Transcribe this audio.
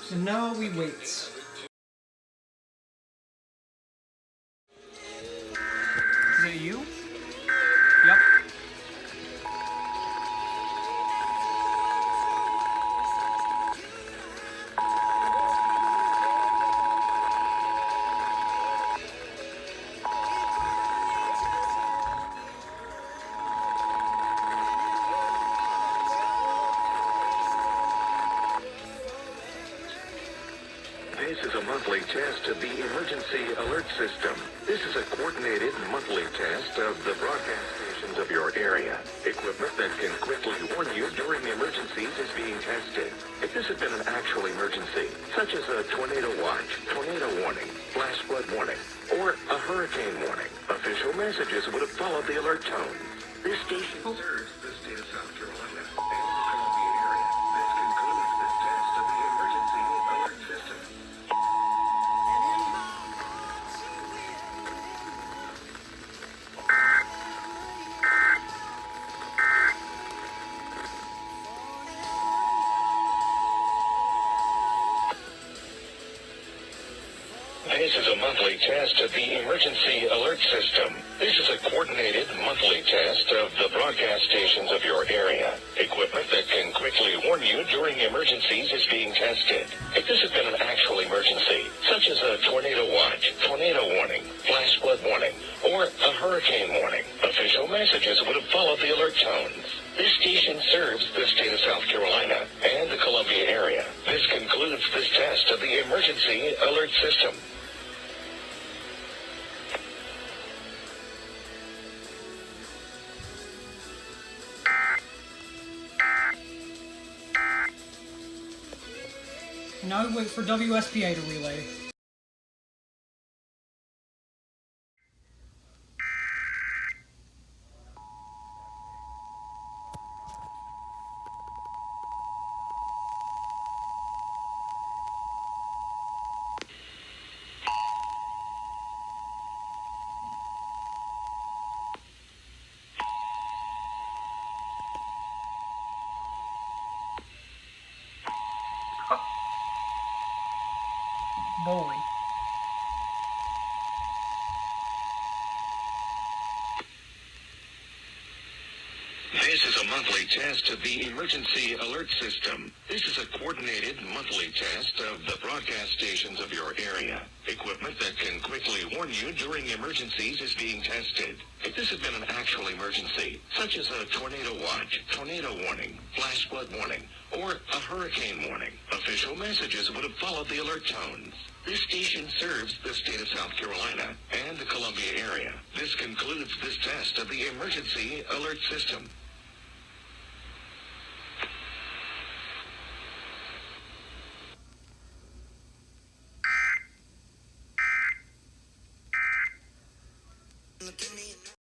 So now we wait. Is it you? Yep. This is a monthly test of the emergency alert system. This is a coordinated monthly test of the broadcast stations of your area. Equipment that can quickly warn you during emergencies is being tested. If this had been an actual emergency, such as a tornado watch, tornado warning, flash flood warning, or a hurricane warning, official messages would have followed the alert tones. This station serves the state of South Carolina and the Columbia area. This concludes this test of the emergency alert system. This is a monthly test of the emergency alert system. This is a coordinated monthly test of the broadcast stations of your area. Equipment that can quickly warn you during emergencies is being tested. If this had been an actual emergency, such as a tornado watch, tornado warning, flash flood warning, or a hurricane warning, official messages would have followed the alert tones. This station serves the state of South Carolina and the Columbia area. This concludes this test of the emergency alert system. Now we wait for WSPA to relay. Bowling. This is a monthly test of the emergency alert system. This is a coordinated monthly test of the broadcast stations of your area. Equipment that can quickly warn you during emergencies is being tested. If this had been an actual emergency, such as a tornado watch, tornado warning, flash flood warning, or a hurricane warning, official messages would have followed the alert tones. This station serves the state of South Carolina and the Columbia area. This concludes this test of the emergency alert system. Look at me.